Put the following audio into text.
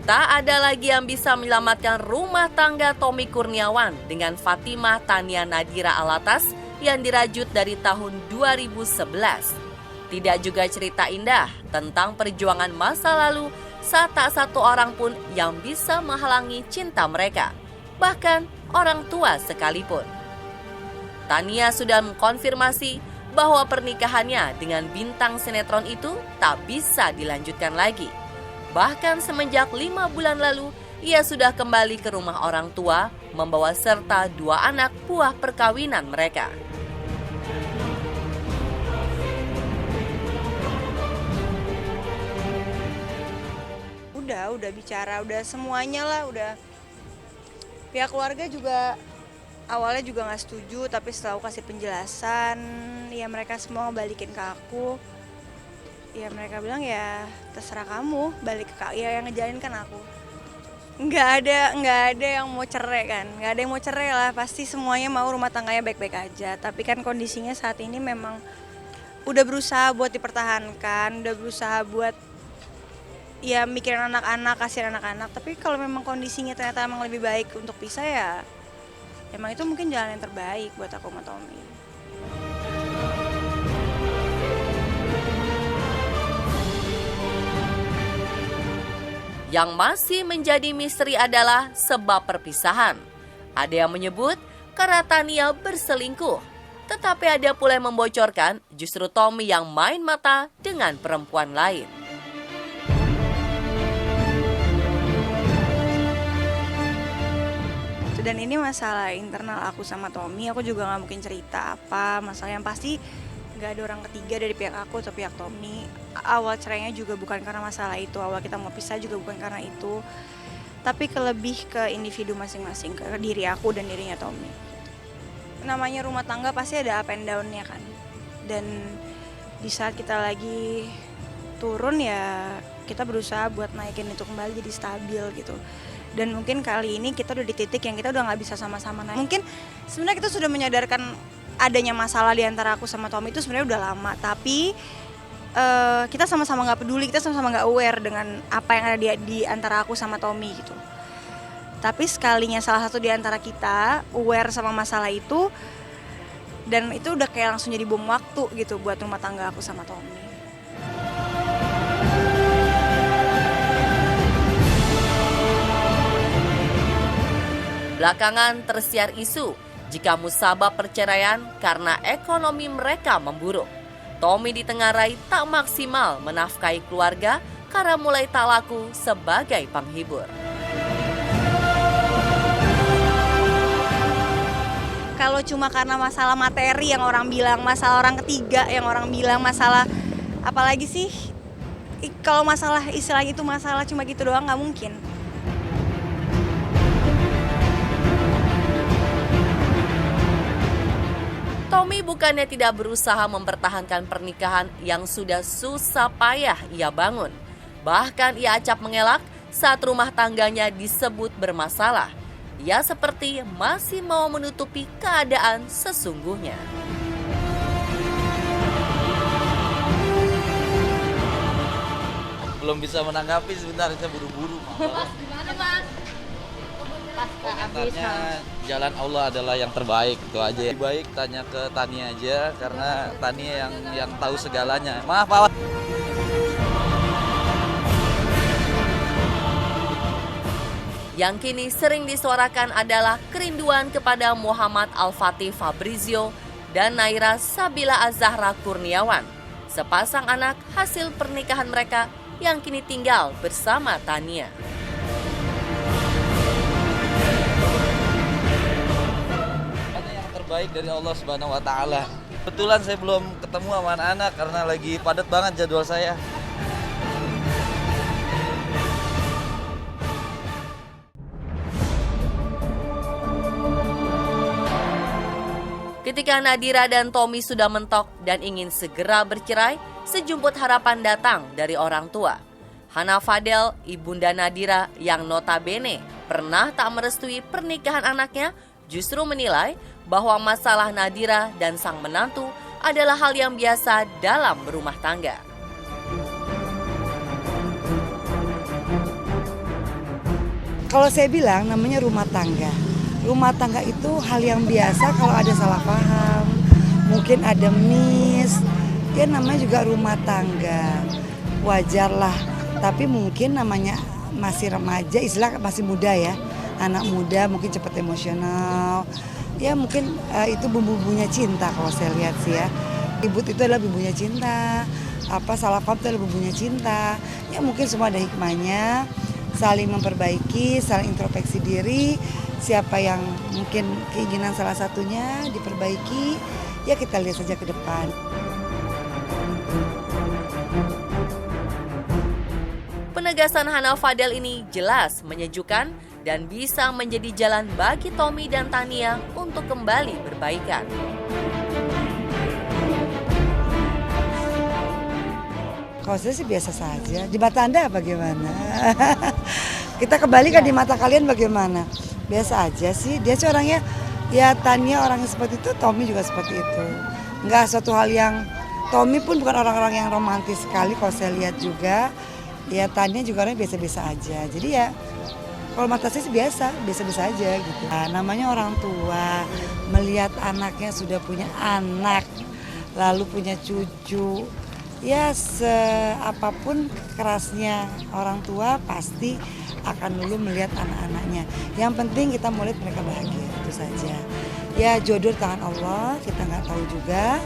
Tak ada lagi yang bisa menyelamatkan rumah tangga Tommy Kurniawan dengan Fatimah Tania Nadira Alatas yang dirajut dari tahun 2011. Tidak juga cerita indah tentang perjuangan masa lalu saat tak satu orang pun yang bisa menghalangi cinta mereka, bahkan orang tua sekalipun. Tania sudah mengkonfirmasi bahwa pernikahannya dengan bintang sinetron itu tak bisa dilanjutkan lagi. Bahkan semenjak 5 bulan lalu, ia sudah kembali ke rumah orang tua, membawa serta 2 anak buah perkawinan mereka. Udah bicara, udah semuanya lah, udah. Pihak keluarga juga awalnya juga nggak setuju, tapi setelah aku kasih penjelasan, ya mereka semua ngebalikin ke aku. Ya mereka bilang ya terserah kamu, balik ke ya yang ngejalin kan aku. Nggak ada yang mau cerai kan, nggak ada yang mau cerai lah, pasti semuanya mau rumah tangganya baik-baik aja. Tapi kan kondisinya saat ini memang udah berusaha buat dipertahankan, udah berusaha buat ya mikirin anak-anak, kasihan anak-anak. Tapi kalau memang kondisinya ternyata emang lebih baik untuk pisah ya emang itu mungkin jalan yang terbaik buat aku sama Tommy. Yang masih menjadi misteri adalah sebab perpisahan. Ada yang menyebut karena Tania berselingkuh, tetapi ada pula yang membocorkan justru Tommy yang main mata dengan perempuan lain. Dan ini masalah internal aku sama Tommy, aku juga nggak mungkin cerita apa masalah, yang pasti nggak ada orang ketiga dari pihak aku atau pihak Tommy. Awal cerainya juga bukan karena masalah itu, awal kita mau pisah juga bukan karena itu, tapi lebih ke individu masing-masing, ke diri aku dan dirinya Tommy. Namanya rumah tangga pasti ada up and down-nya kan, dan di saat kita lagi turun ya kita berusaha buat naikin itu kembali jadi stabil gitu. Dan mungkin kali ini kita udah di titik yang kita udah nggak bisa sama-sama naik. Mungkin sebenarnya kita sudah menyadarkan adanya masalah di antara aku sama Tommy itu sebenarnya udah lama, tapi kita sama-sama nggak peduli, kita sama-sama nggak aware dengan apa yang ada di antara aku sama Tommy gitu. Tapi sekalinya salah satu di antara kita aware sama masalah itu, dan itu udah kayak langsung jadi bom waktu gitu buat rumah tangga aku sama Tommy. Belakangan tersiar isu jika musabab perceraian karena ekonomi mereka memburuk. Tommy ditengarai tak maksimal menafkahi keluarga karena mulai tak laku sebagai penghibur. Kalau cuma karena masalah materi yang orang bilang, masalah orang ketiga yang orang bilang, masalah apalagi sih? Kalau masalah istilah itu masalah cuma gitu doang nggak mungkin. Tommy bukannya tidak berusaha mempertahankan pernikahan yang sudah susah payah ia bangun. Bahkan ia acap mengelak saat rumah tangganya disebut bermasalah. Ia seperti masih mau menutupi keadaan sesungguhnya. Belum bisa menanggapi sebenarnya, buru-buru. Gimana Mas? Komentarnya jalan Allah adalah yang terbaik, itu aja. Lebih baik tanya ke Tania aja karena Tania yang tahu segalanya. Maaf Pak. Yang kini sering disuarakan adalah kerinduan kepada Muhammad Al-Fatih Fabrizio dan Naira Sabila Az-Zahra Kurniawan, sepasang anak hasil pernikahan mereka yang kini tinggal bersama Tania. Yang terbaik dari Allah Subhanahu wa taala. Kebetulan saya belum ketemu sama anak-anak karena lagi padat banget jadwal saya. Ketika Nadira dan Tommy sudah mentok dan ingin segera bercerai, sejumput harapan datang dari orang tua. Hana Fadel, ibunda Nadira yang notabene pernah tak merestui pernikahan anaknya, justru menilai bahwa masalah Nadira dan sang menantu adalah hal yang biasa dalam berumah tangga. Kalau saya bilang namanya rumah tangga. Rumah tangga itu hal yang biasa kalau ada salah paham, mungkin ada miss, ya namanya juga rumah tangga. Wajar lah, tapi mungkin namanya masih remaja, istilah masih muda ya. Anak muda mungkin cepat emosional. Ya mungkin itu bumbu-bumbunya cinta kalau saya lihat sih ya. Ribut itu adalah bumbunya cinta, salah paham itu adalah bumbunya cinta. Ya mungkin semua ada hikmahnya, saling memperbaiki, saling introspeksi diri. Siapa yang mungkin keinginan salah satunya diperbaiki, ya kita lihat saja ke depan. Penegasan Hana Fadel ini jelas menyejukkan dan bisa menjadi jalan bagi Tommy dan Tania untuk kembali berbaikan. Kalau saya sih biasa saja. Di mata Anda bagaimana? Kita kembalikan di mata kalian bagaimana? Biasa aja sih. Dia sih orangnya, ya Tania orangnya seperti itu, Tommy juga seperti itu. Enggak suatu hal yang, Tommy pun bukan orang-orang yang romantis sekali kalau saya lihat juga. Ya Tania juga orangnya biasa-biasa aja. Jadi ya kalau mata saya sih biasa-biasa aja gitu. Nah, namanya orang tua, melihat anaknya sudah punya anak, lalu punya cucu. Ya apapun kerasnya orang tua pasti akan dulu melihat anak-anaknya. Yang penting kita mau lihat mereka bahagia, itu saja. Ya jodoh di tangan Allah, kita nggak tahu juga.